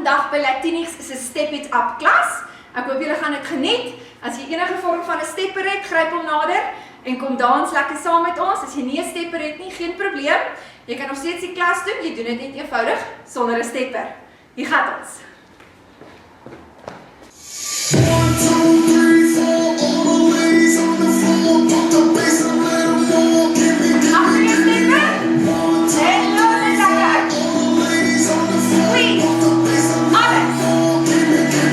vandag by Latinx se Step It Up klas. Ek hoop julle gaan dit geniet. As jy enige vorm van 'n stepper het, gryp hom nader en kom dans lekker saam met ons. As jy nie 'n stepper het nie, geen probleem. Jy kan nog steeds die klas doen, jy doen dit net eenvoudig sonder 'n stepper. Hier gaan ons. 1, 2, 3, 4, all the ladies on the floor, pop the bass a little more, give me the after your stepper, and load it back up. All the ladies on the floor, pop the bass a little more, give me the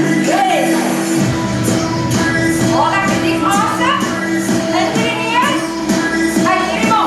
all that deep awesome, and 3 years, and here go.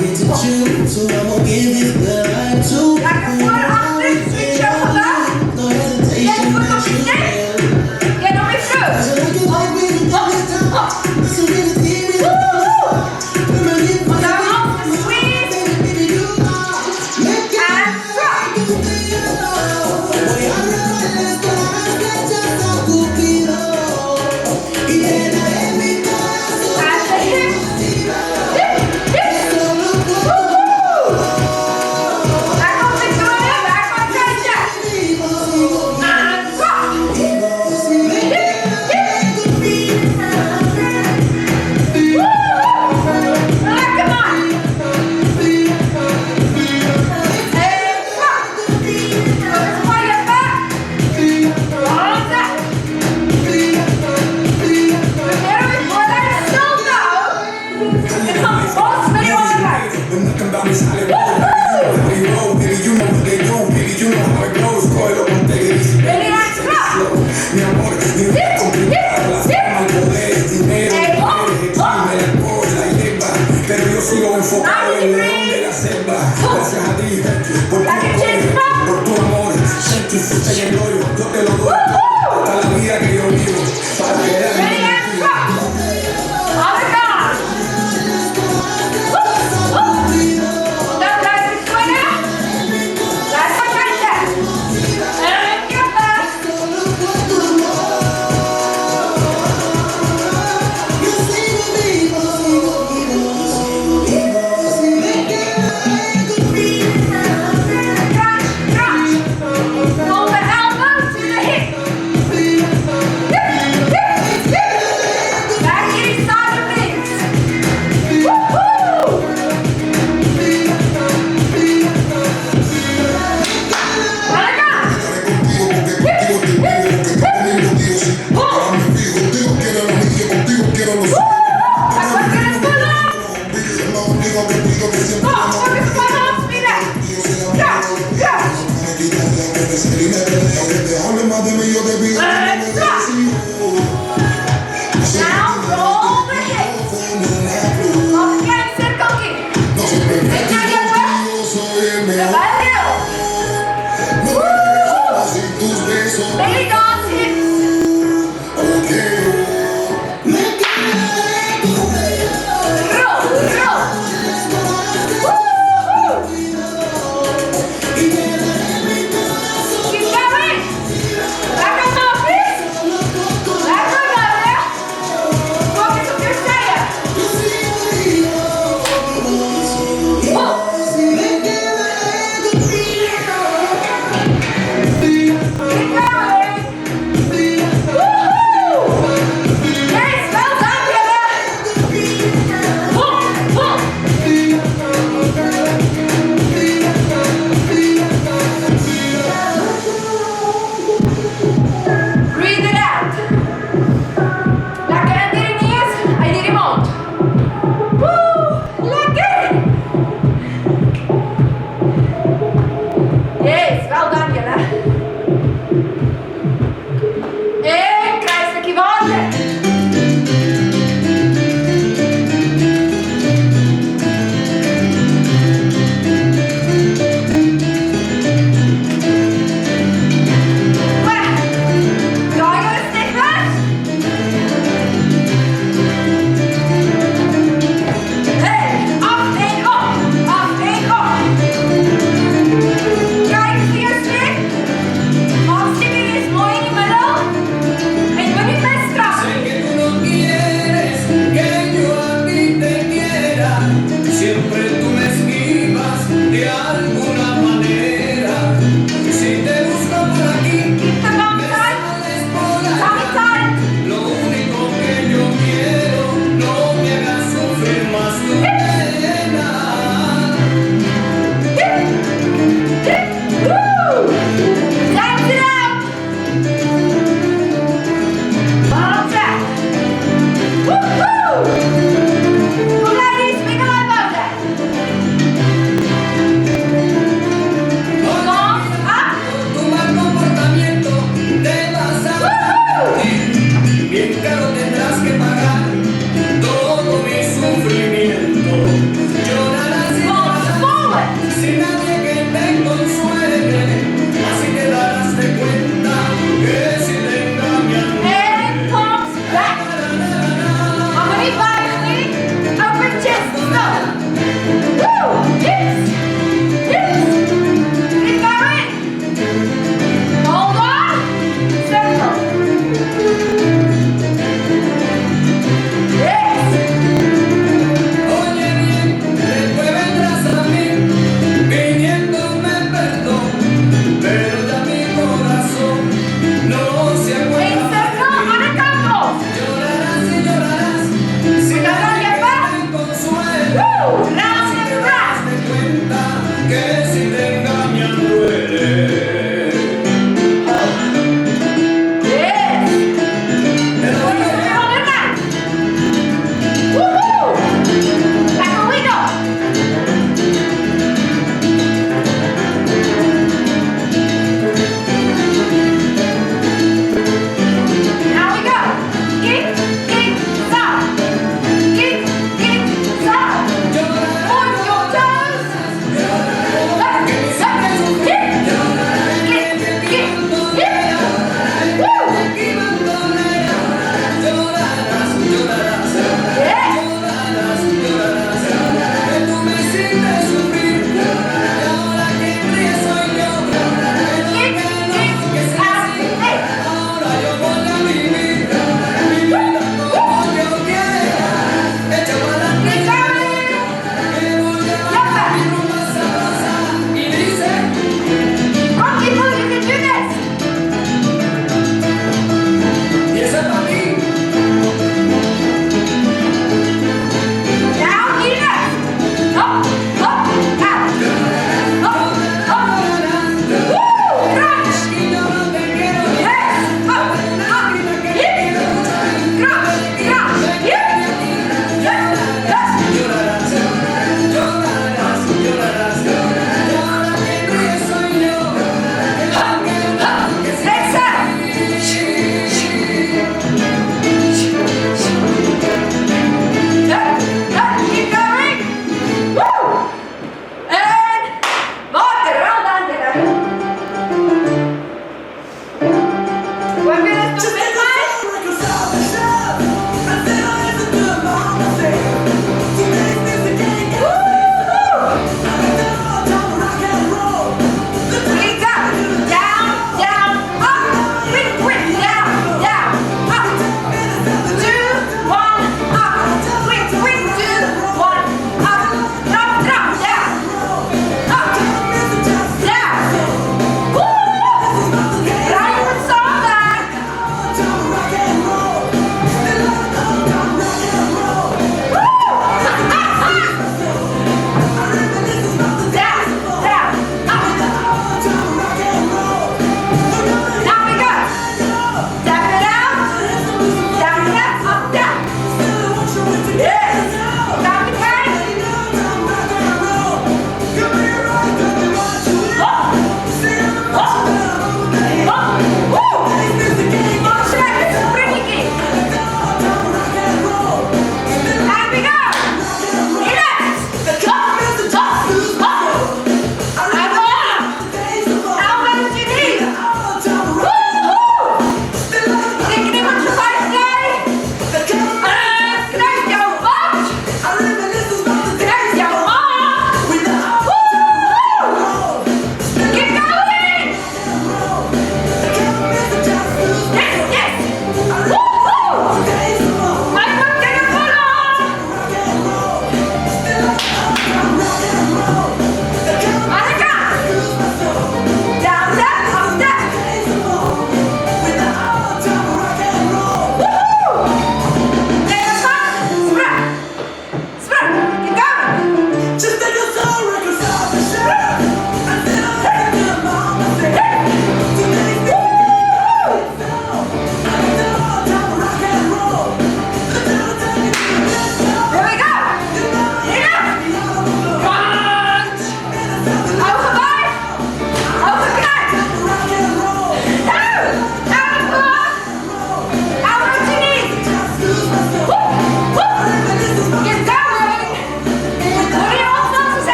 get to choose, so I'm gonna give it the right to. Lekker voor achter, switchen vandaag. No Jij hesitation, voet op that je you nek. will. Jij nog weer terug. So like it like me, love it down. So really give me the Want daar hand de squeeze. baby, you are. Make it En drop. En de hip. Dip, dip. Woehoe. Daar komt Victoria, daar komt Katja. En drop. Dip, dip. Woehoe. Lekker man. En drop. Dat is mooi, hè? Handen. Very good. Lekker stil nou. Ik ga mijn bos mee onderuit. Nothing about this Hollywood. They roll, baby, you know what they do. Baby, you know how it goes. Coil up, don't take it easy. Ready, let's go. Mi amor, mi Dip, complicada. dip, Las dip. formas, poder, dinero, Hey, oh, mujeres, oh. me la cojo, la hierba. Pero yo sigo enfocado en el león de la selva. Gracias a ti, por tu Like a amor, chispa. por tu amor. Siento y fruta y el rollo. Yo te lo doy Woehoe. hasta la vida que yo vivo. Para quedarme Ready, let's go. Other guy. Dan blijft Victoria. Daar is Katja. En Jutta. Crunch, crunch. From the elbow to the hip. Dip, dip, dip. Back inside the mix. Woohoo! Other guy. Woo! Daar komt er een stoel op. Kom, kom eens van de opspieren. Crunch, crunch. Now roll the hips. Nog een klein cirkeltje. Weet je jongen? Erbij heel. Belly dance hips. Roll, roll. Woohoo! Keep going. Lekker knopjes. Lekker gaan. Focus op je stijlen. Oh. Keep going.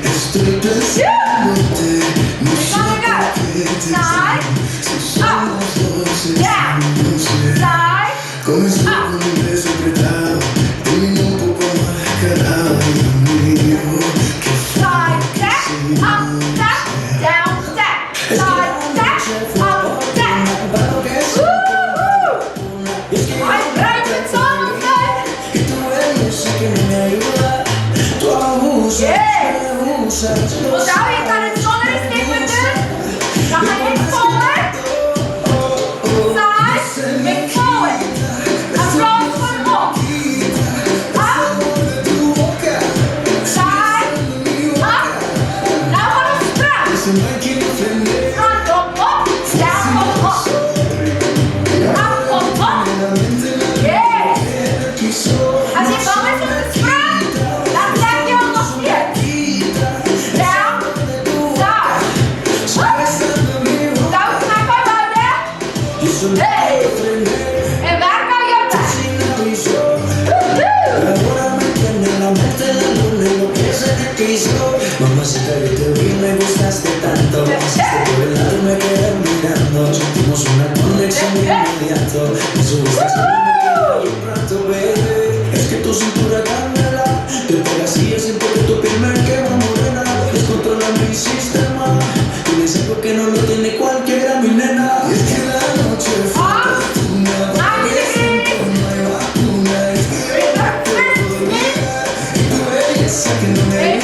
Estoy pensándote, no sé We're gonna por qué go. te Side, Si somos dos down, extraños, side, comenzó con un beso apretado, terminó un poco más descarado. Y amigo, que side, step, up, step, down, step, side, step, up, step. Woo-hoo! Ay, Brighton, somos good. y tú eres el que me ayuda. Tú abusas, Yes. me abusas. Well, now you got a shoulder stick with this. Got my head forward. Side, make forward. Across one more. Up, side, up. Now on a strap. Se me quiere ofender. Front go up, down go up. Up go up. Yes. Así vamos con el strap. La flexión de los pies. Down, side. Down, snap about there. Hey. And back on your back. Woo-hoo. Ahora me tiene la mente de luna y lo que sé de ti soy. Mamacita, yo te vi, me gustaste tanto. Pasaste por el lado y me quedé mirando. Sentimos una conexión de inmediato. Me subiste a mí, me quedé un rato, baby. Es que tu cintura candela te pega así, yo siento que tu piel me quema morena. Descontrola mi sistema. Tienes algo que no lo tiene cualquiera, mi nena. Y es que la noche fue una nueva luna. Es que tu belleza que no me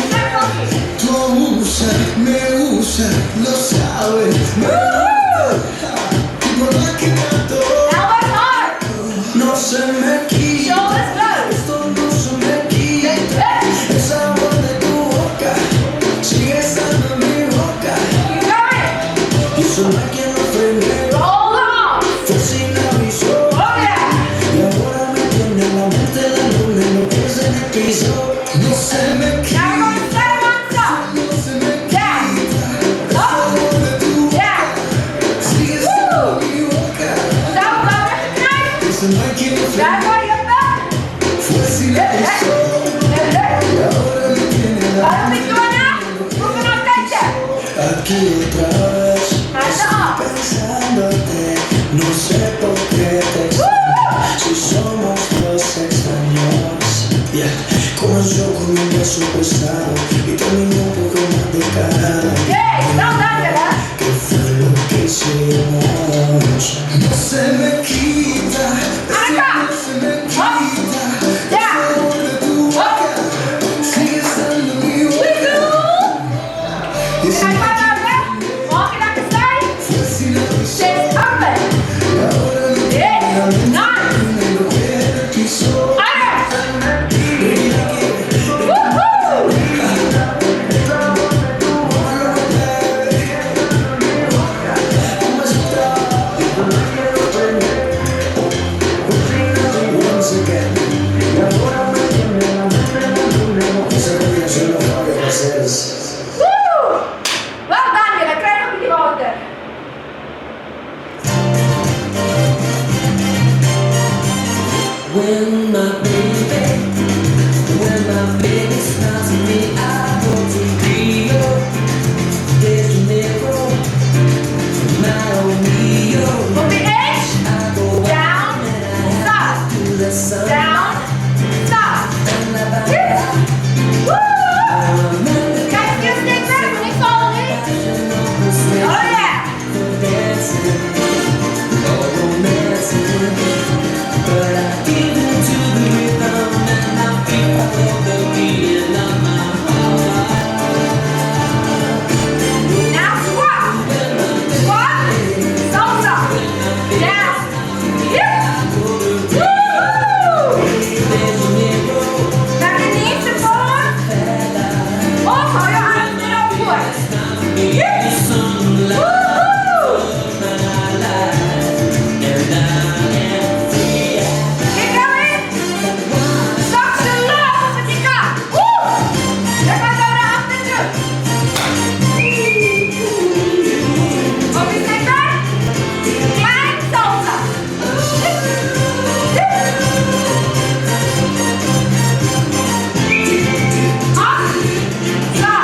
tú abusas, me usas, lo sabes. Y por más que canto, Elbows hard. no se me quita. Shoulders low. Esto no se me quita. El sabor de tu boca sigue estando en mi boca. Keep going. Y solo hay quien lo frene. Roll on. Fue sin aviso. Oh yeah. Y ahora me tiene la mente de luna y lo que es en el piso. No se me Now quita. we're going to step on top. No se me Down. quita. Up. El sabor de tu boca Down. sigue estando en mi boca. Down, down, right. Y solo hay quien lo frene. Back on your back. Fue sin aviso. Hey, hey. Y ahora me tiene la What are we doing now? Moving on that step. aquí otra vez. Hands up. Pensándote, no sé por qué te extraño. Si somos dos extraños. Yeah. Comenzó con un beso pesado y terminó un poco más descarado. Yes, down, down, down. ¿Qué fue lo que hicimos? No se me quita. Acá. No se me quita. Down. El sabor de tu boca sigue estando en mi boca. Y se Back me on our back. Walking up the side. fue sin aviso. Shapes open. Y ahora me Yes, nice. tiene lo que él quiso. Higher. Woo-hoo. Once again. Esa combinación no falla para hacer. Woo. Well done, Mila. Credo più di volte. When my baby smiles at me, I go to Rio de Janeiro, Mario. From the edge. I go Down. Stop. to the sun. Down. Stop. Woo. Guys, you stay back when you follow me. Oh yeah. But I give into the rhythm and I feel the beating of my Stop.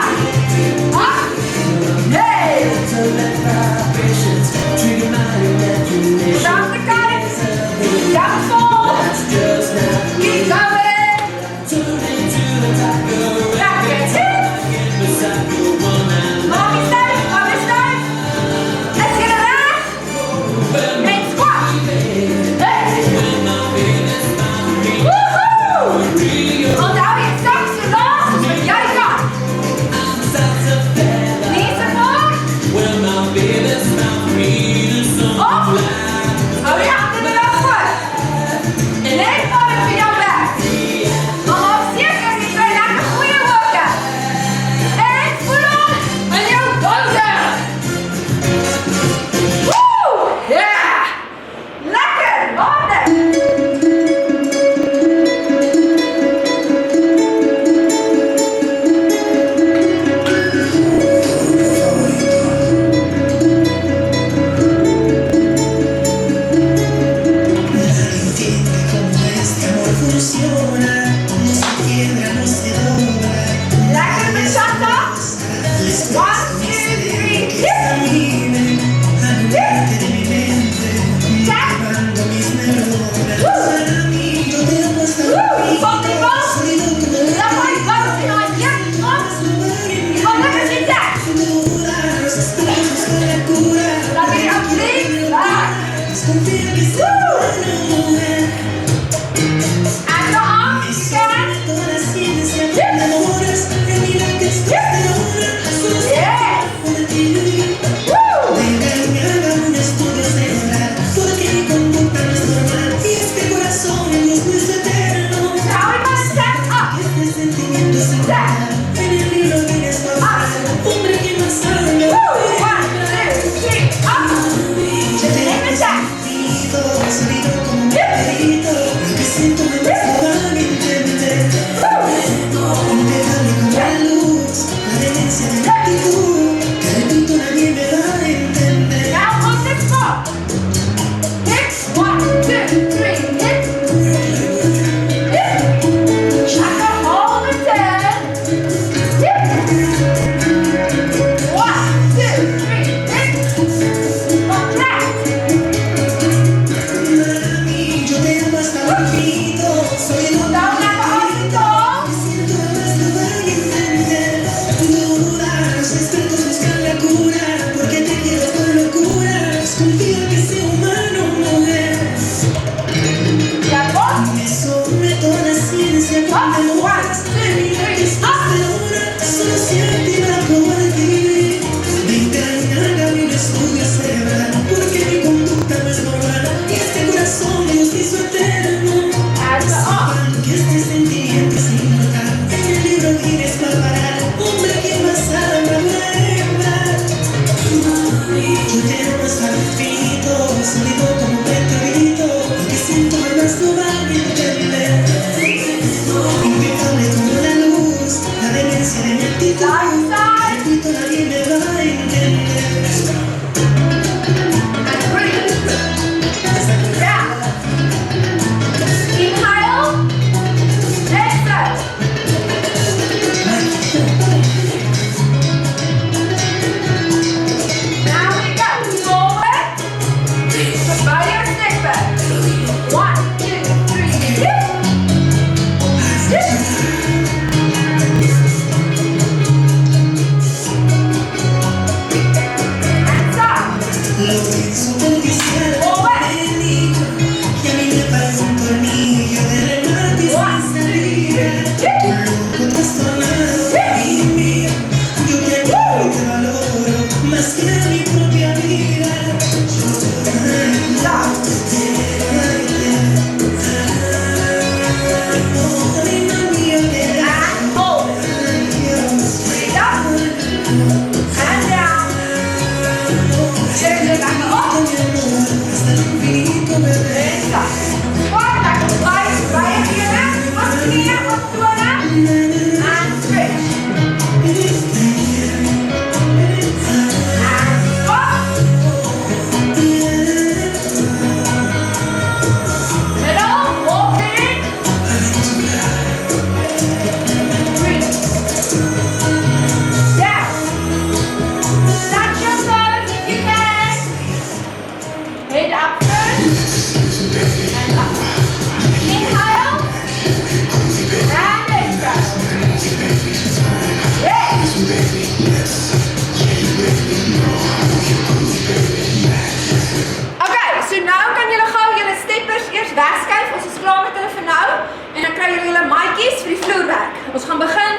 Okay, so nou kan julle gou julle steppers eers wegskuif. Ons is klaar met hulle vir nou. En dan kry julle julle maatjies vir die vloerwerk. Ons gaan begin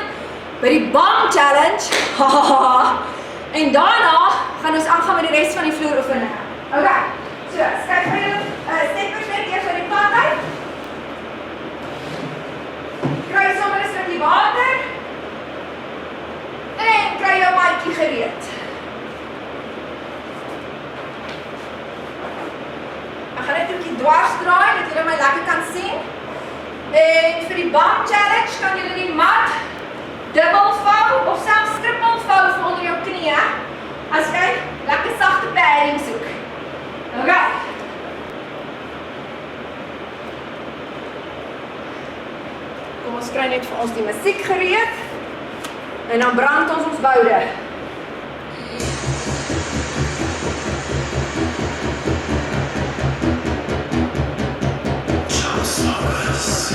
by die bomb challenge. En daarna gaan ons aangaan met die res van die vloeroefeninge. Okay, so skuif vir julle steppers net eers uit die pad uit. Kry sommer 'n stukkie water. En kry jou maatjie gereed. Ek gaan net 'n bietjie dwars draai dat julle my lekker kan sien. En vir die bomb challenge kan julle die mat dubbel vou of selfs triple vou vir onder jou knieë as jy lekker sagte padding soek. Okay. Kom ons kry net vir ons die musiek gereed. En dan brand ons boude.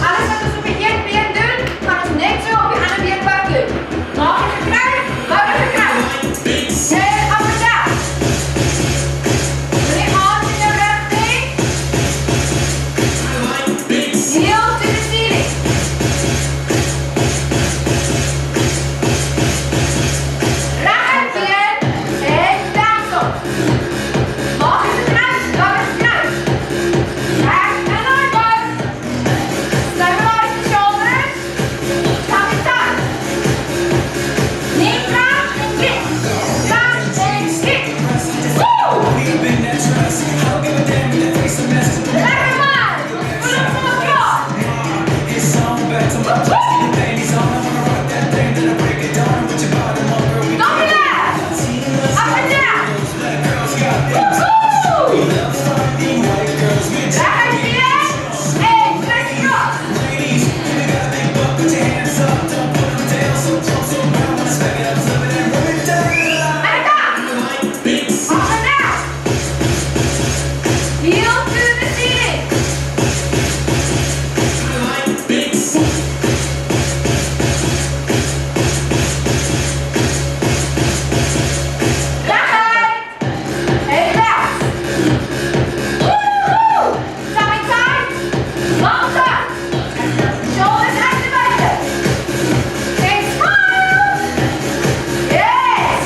Alles wat ons op die een been doen, gaan ons net so op die ander been pak doen. Maak jy gekry, boude gekry. En up and down. Doe die hand in jou rug nie. Heel to the ceiling. Rechterbeen en dansel. Maak jy gekry, boude gekry. Back and over. Stabilize the shoulders. Tummy tuck. Knee crack and kick. Crack and kick. Woo! Lekker man. Voel hem voor elkaar. Don't be left. Up and down. Woo-hoo! Rechterbeen en crisscross. En dan. Up and down. Heel to the ceiling. Recht en rechts. Woehoe! Tummy tight. Long tuck. Shoulders activated. And smile. Yes.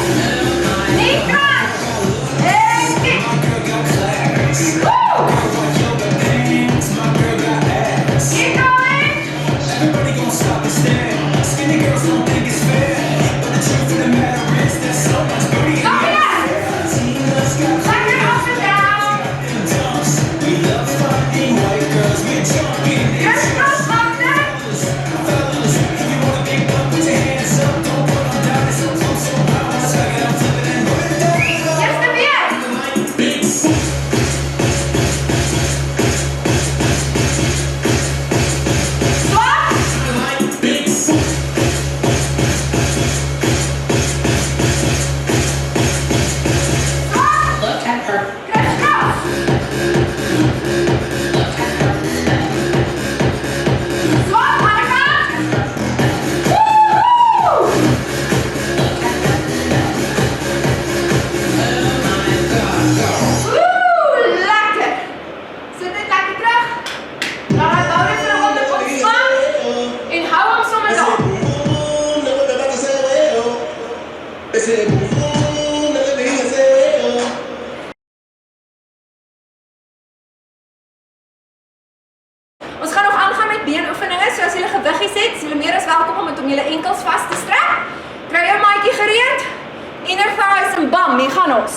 Knee crunch. And kick. Woo! Keep going. Everybody gon' stop and stare. Skinny girls don't think it's fair, but the truth of the matter is there's so much beauty in Don't be the left. Like it up and down. dumps. We love fighting white girls. We're junkies. Crisscross mountain. Fellas, if you want a big buck, put your hands up. Don't put them down. It's so close, so high. Let's back it up, flip it and put it down. Yes, the bien. Swap. Swap. Look at her. Crisscross. Swap, Monica. Woo-hoo! Oeh, lekker. Sit dit lekker terug. Dan hou dit vir 'n oomblik ontspan en hou hom sommer daar. Ons gaan nog aangaan met beenoefeninge. So as jy gewiggies het, is jy meer as welkom om dit om jou enkels vas te strek. Kry jou maatjie gereed. Inner thighs en bam, hier gaan ons.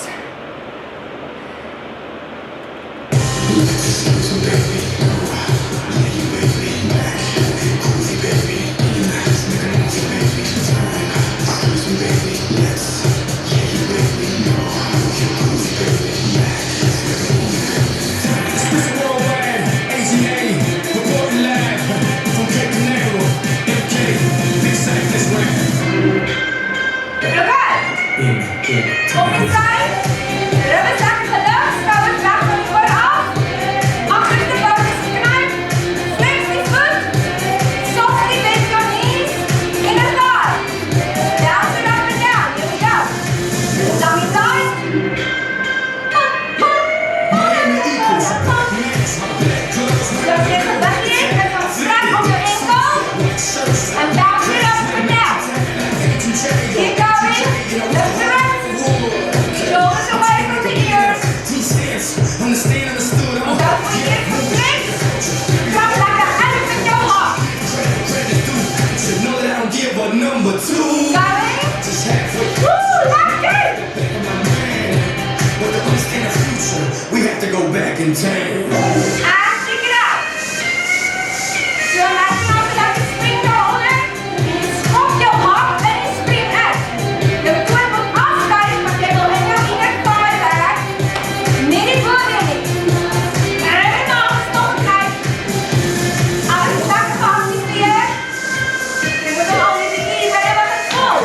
Worldwide, AGA, reporting live from Cape Canaveral, MK, big safe, let's rap. Okay. Op die sy. Ribben lekker geluk. Skouers weg van die oor af. Agterste bout is geknyp. Flex die voet. Softly bend your knees. Inner thigh. Down and up and down. You contain. And shake it out. So imagine also like a spring roller. You stroke your heart and you scream out. De toer moet afsluiten, want jij wil in jouw inner toilet. Mini voordelig. Helemaal gestopt krijgen. Alles zakken vastjes weer. Je moet hem al in de knie zijn helemaal het vol.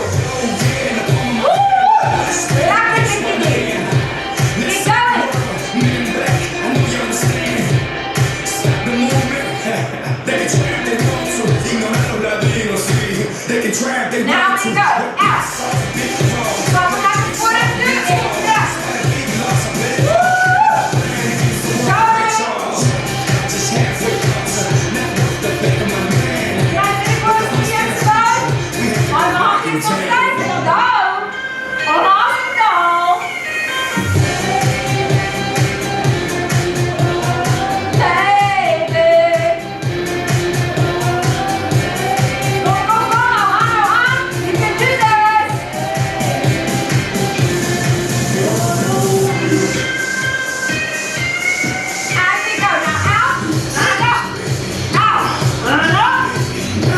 Lekker met die ding. Keep going. I know you understand. Stop the movement. They can try if they want to. You know how to they gon' see. They can try if they Now want we to. go. Out. So we gaan het voor het nu in de. Just halfway closer. Not worth the back of my man. Ja, dit is voor het eerst zo. Maar we gaan dit nog steeds nog doen. Hospital. Baby. Go, go, go. You can do this. And we go. Now out. And up. Out. And up.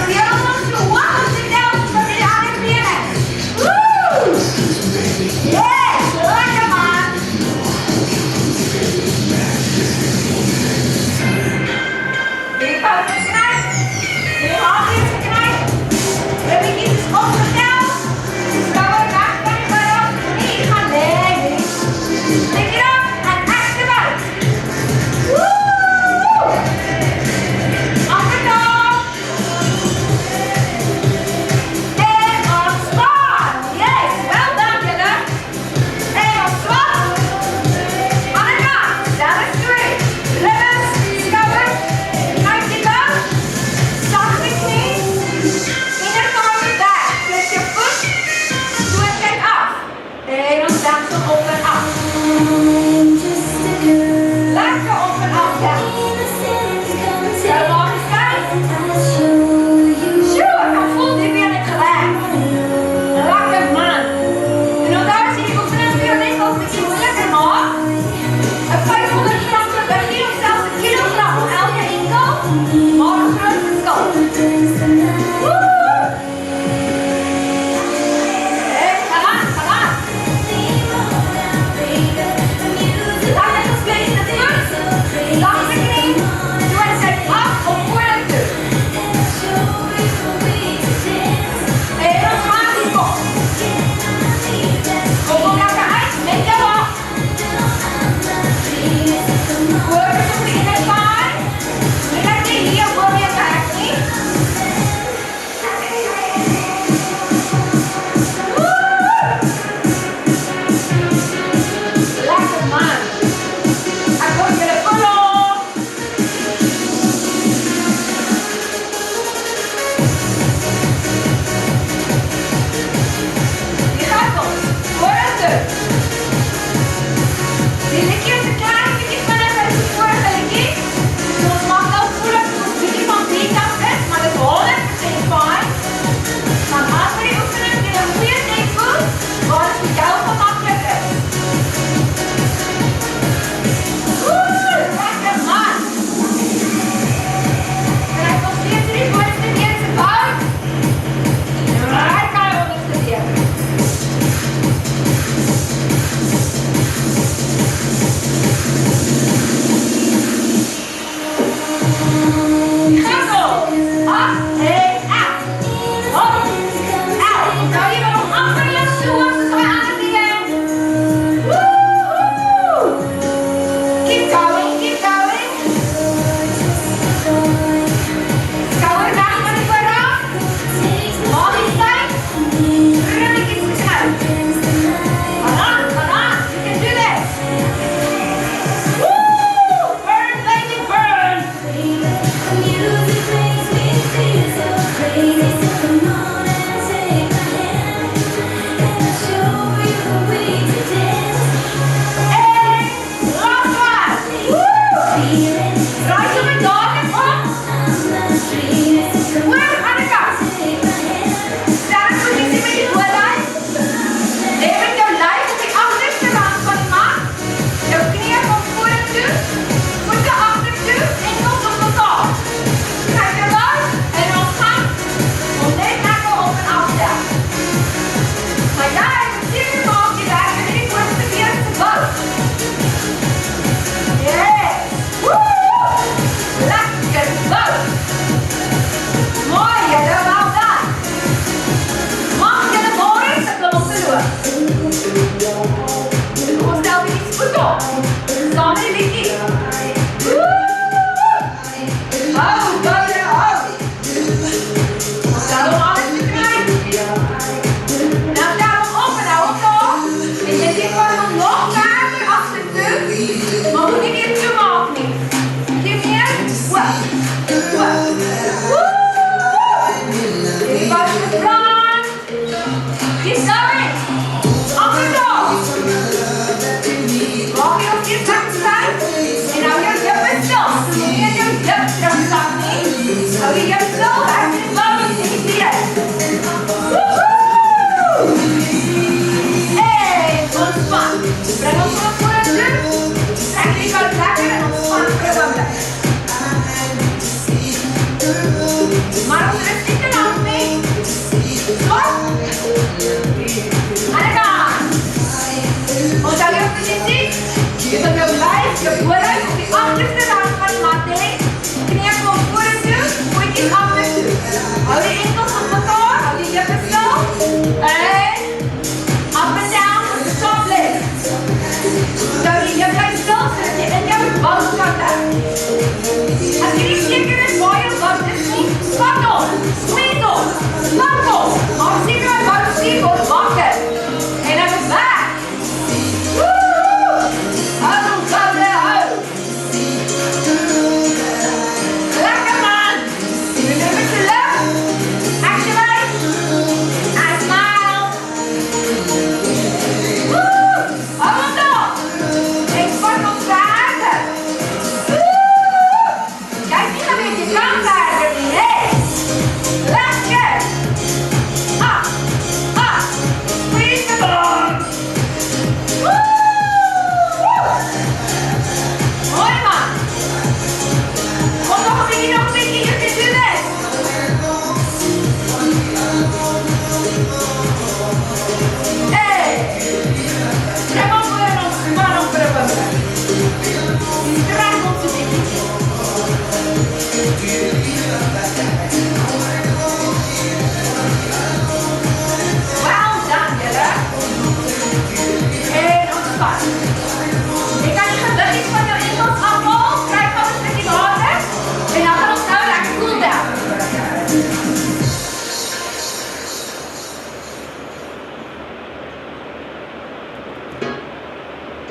The other one's to one. Sit down. So the other beginning. Woo! Yes. Good, come on. Big pose tonight. Big obvious tonight. Let me keep this open now. Discover back from the up. Knee, my leg. Pick it up and activate. Woo! On the dog. And on spot. Yes, well done, Jenna. And on spot. On the dog. Down the street. Levels, discover. Nice it up. Stop the knee. Inner corner back. Flex your foot. Do it then up. En dan down to open up. Lekker open up, ja. Zo, long side. Zo, ik kan vol die weer niet gelijk. Lekker man. En dan daar zie je oefenen weer niet als het iets lekker mag. Een 500 gram per begin of zelfs een kilogram op elke enkel. Maar een groot verschil. Woe! Hey, ga aan, ga aan. Laat het nog steeds natuurlijk.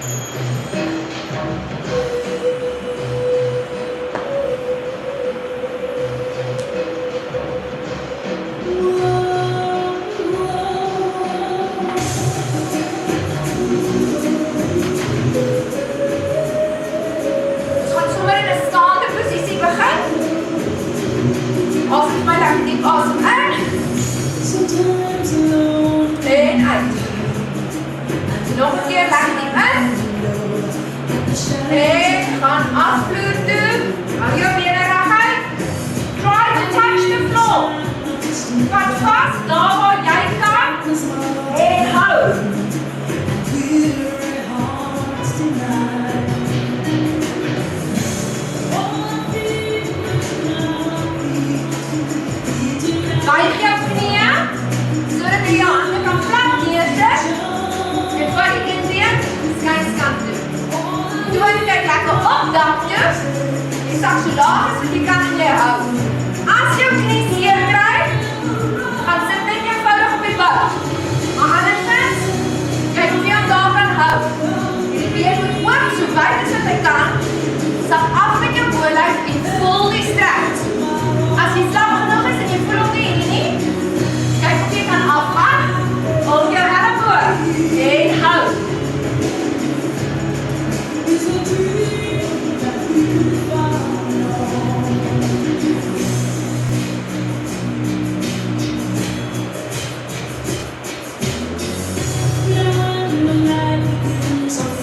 Ons gaan sommer in 'n staande posisie begin. Asem my lekker diep asem in en uit. Nog 'n keer lekker diep in. En gaan afvloer toe. Hou jou bene reguit. Try to touch the floor. Vat vas daar waar jy kan. En hou. Buig jou knieë sodat jy jou hande kan plat neersit en vat die inbeen skynskant toe. Toon kyk lekker op dak toe. Jy sak so laag as wat jy kan en jy hou. As jou knie seer kry, gaan sit net eenvoudig op die bou. Maar andersins, kyk of jy hom daar kan hou. Die been moet oop so wyd as wat hy kan. Sak af met jou bolyf en voel die strek. As jy slap genoeg is en jy voel hom nie nie, kyk of jy kan afgaan, hold jou elleboog en hou.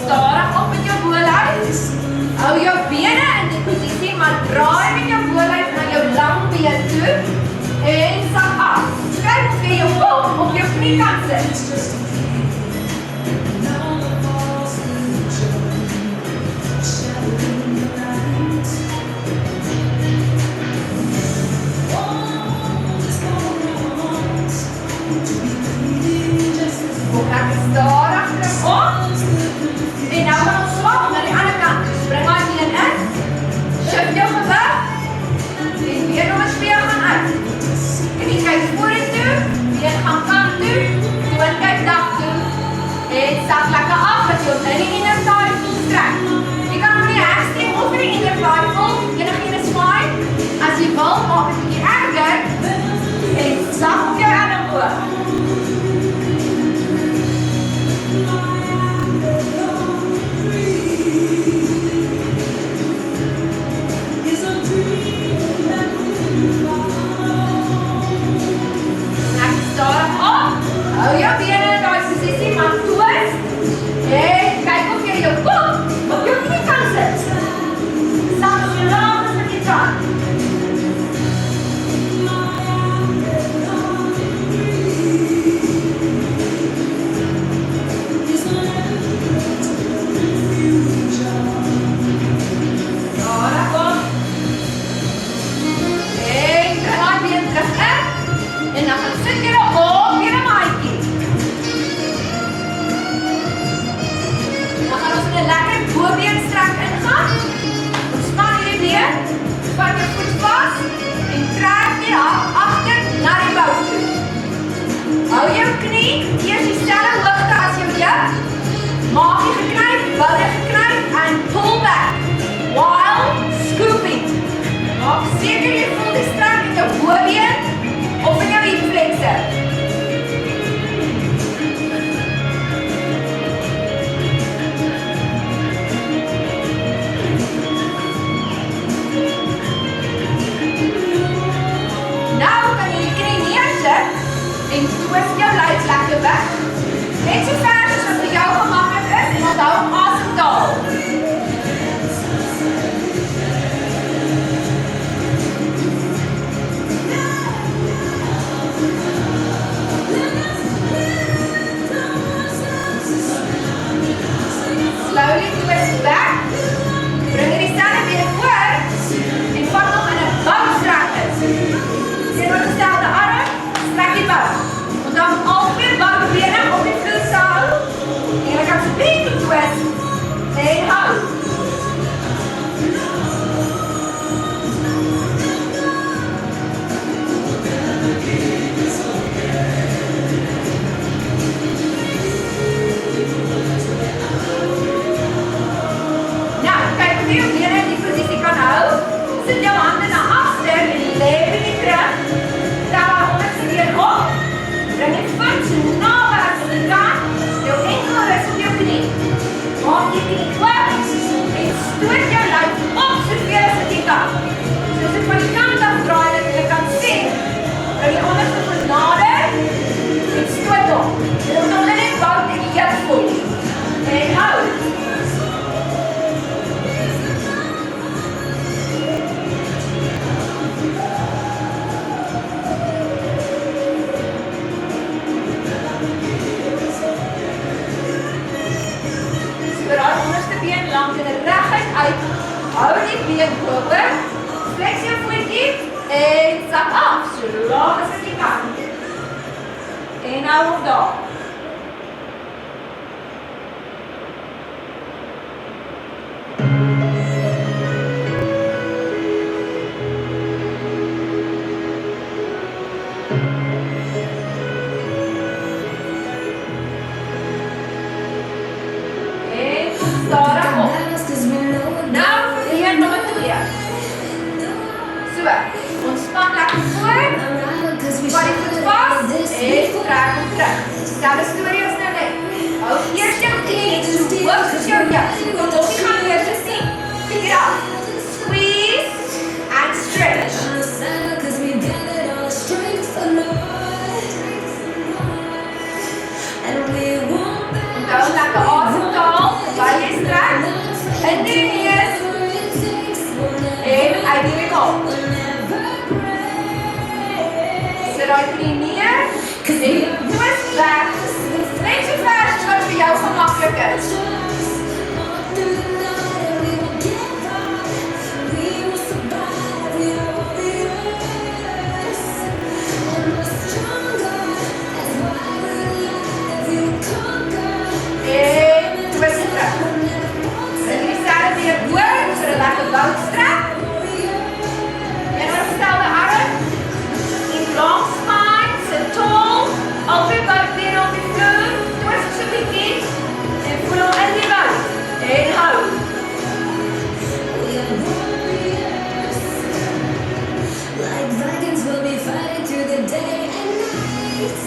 Stadig op met jou bolyf, hou jou bene in die posisie, maar draai met jou bolyf na jou lang been toe en sak af. Kyk of jy jou kop op jou knie kan sit. Kom lekker stadig terug op. En nou gaan ons swap na die ander kant. Spring maar been in. Shift jou gewig. En weer nog eens weer gaan uit. En jy kyk vorentoe. Been gaan kant toe. Toon kyk dak toe. En sak lekker af dat jy op in die inner thigh voel strek. Jy kan hom nie hamstring of in die inner thigh voel. Enigeen is fine. As jy wil, maak het 'n bietjie erger. En sak op jou elleboog. Stadig op, hou jou bene in die posisie, maar twist en kyk of jy jou kop op jou knie kan sit. Sak so laag as wat jy kan. Stadig op. En draai been terug in. En dan gaan sit jy op weer 'n maatjie. Dan gaan ons in 'n lekker bobeenstrek ingaan. Ontspan hierdie been, vat jou voet vas en trek die hak agter na die bou toe. Hou jou knie eers dieselfde hoogte as jou heup. Maak jy geknyp, bou jy geknyp en pull back while scooping. Maak seker jy voel die strek in jou bobeen of in jou hip flexor. Nou kan jy die knie neersit en twist jou lyf lekker weg. Net so ver as wat vir jou gemaklik is en onthou om asem te haal. been hoger. Flex jou voetjie en zak af, so laag as wat jy kan. En hou op daar. Ontspan lekker voor, vat die voet vast en trek hom terug. Selfde storie as nou net. Hou eers jou knie so hoog soos jou jas. Jy kan nog nie gaan weer te sien. Pick it up. Squeeze and stretch. Onthou lekker asemhaal terwyl jy strek. In die neus en uit die mond. Sit daai knie neer en twist weg. Net so ver as wat vir jou gemaklik is. En twist terug. Bring die selfde weer oor vir 'n lekker boutstrek. En opstelde arm. Long spine, sit tall, albei buikbeen op die vloer, twist so bietjie en voel hom in die buik. En hou. Like dragons will be fighting through the day and night.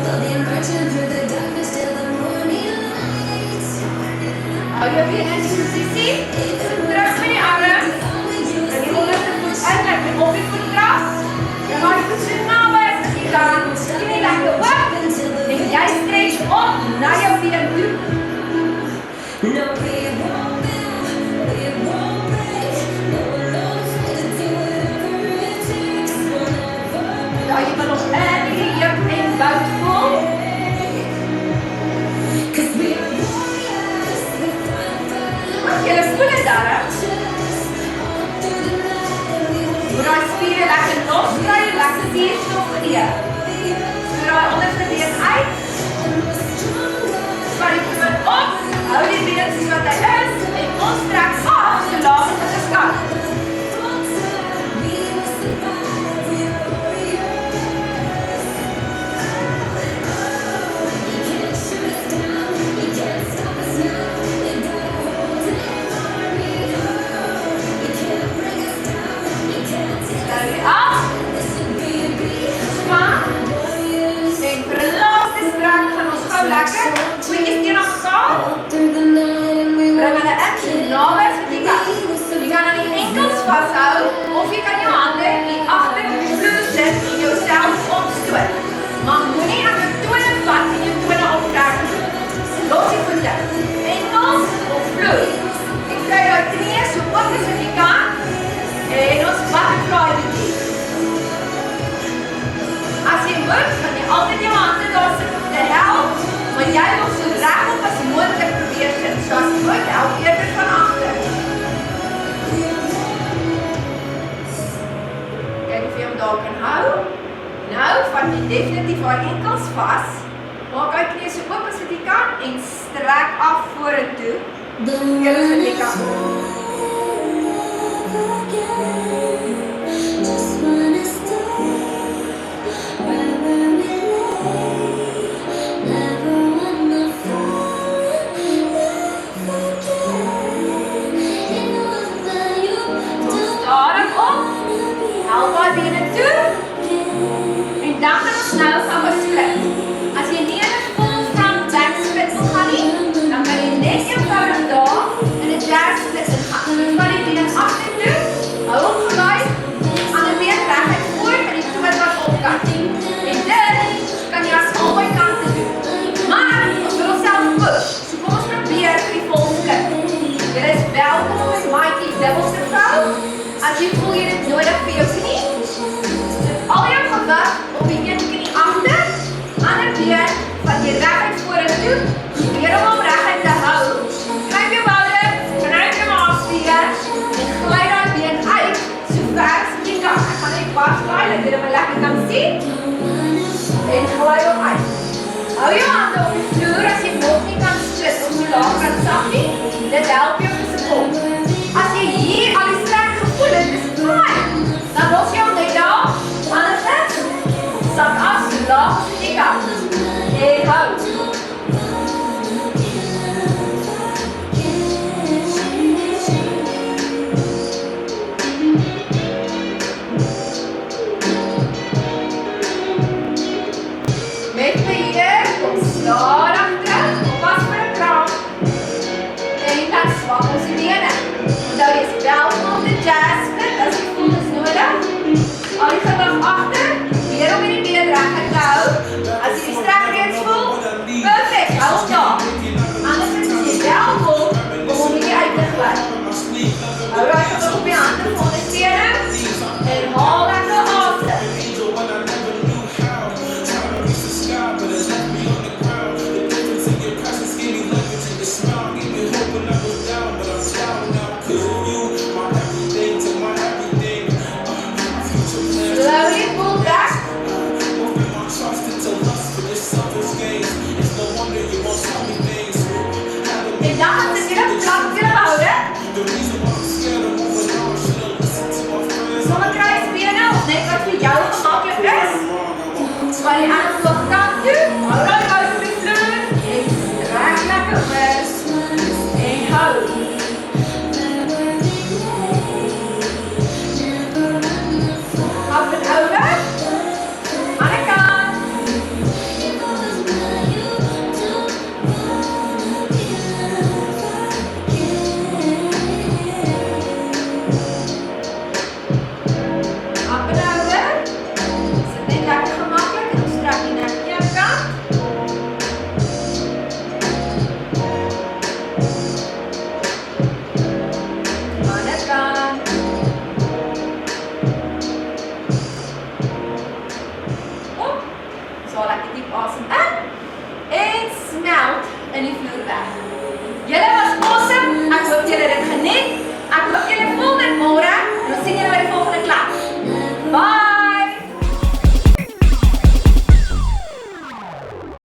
We'll be marching through the darkness till the morning light. Hou jou weer in die posisie, sit terug met die arm, en die onderste voet uitleg met op die voetdrag. Jy maak die voet so naby as wat jy kan, knie lekker oop, en jy stretch op na jou been toe. No, we won't bend, we won't break. No, we're not afraid to do whatever it takes. Ja, jy wil nog in die heup en bout voel. 'Cause we are warriors, we fight for Want jy voel dit daar, hè? Moet daai spiere lekker loskry, lekker suurstof gee. So daai onderste been uit. Vat die voet op, hou die been soos wat hy is, en ons trek af so laag as wat ons kan. Stel die af. Span. En vir 'n laaste strek gaan ons gou lekker voetjies teen mekaar. through the night and we Bring hulle in so naby as wat jy kan. Jy kan aan die enkels vashou of jy kan jou hande hier agter die vloer sit en jouself opstoot. Maar moenie aan jou tone vat en jou tone optrek nie. Los die voete. Enkels of vloer. En kry jou knieë so oop as wat jy kan. En ons butterfly bietjie. As jy moet, kan jy altyd jou hande daar sit om te help, maar jy wil so regop as moontlik probeer sit. So as jy moet, help eerder van agter. Kyk of jy hom daar kan hou. Nou, vat jy definitief haar enkels vas. Maak jou knieë so oop as wat jy kan en strek af vorentoe. Julle is wat jy kan. just wanna stay right where we lay. Never wanna fall in love again. You know that you don't Daarom op, hou haar bene toe. En dan gaan ons nou gaan split. As jy nie in 'n full front back split wil gaan nie, dan kan jy net eenvoudig daar in 'n jazz split ingaan. Jy vat die bene agtertoe, hou hom gelyk, ander been reg Hou je handen op de vloer als je nog niet kan splitten of zo laag kan zakken. Dit helpt je om te support. Als je hier al die streng gevoel hebt, is het fijn. Dan los je handen daar. Anders zak af zo laag als je kan. En houd. Met me hier, kom zwaar achter, pas voor de kraam. En je kan zwak onze benen. Onthou je is welkom op de jazz split als je voelt is nodig. Al je gewig achter, weer om in die benen recht houden. Als je die strak reeds voelt, perfect, hou hem daar. Anders is het welkom om om je uit te glijden. Hou je gewig op je handen voor de stenen en haal lekker adem. Slowly pull back. En dan gaan ze weer plank willen houden. Zonder kruisbenen of net wat voor jou gemakkelijk is. Waar je aan de voorkant doet, hou dan uit op de vloer. En strak lekker weg. En hou. Op en over. Aan de kant. Op en over. Zit net lekker gemakkelijk en dan strak je naar de kant. Aan de kant. Op. Zo lekker diep asem in. En smelt in die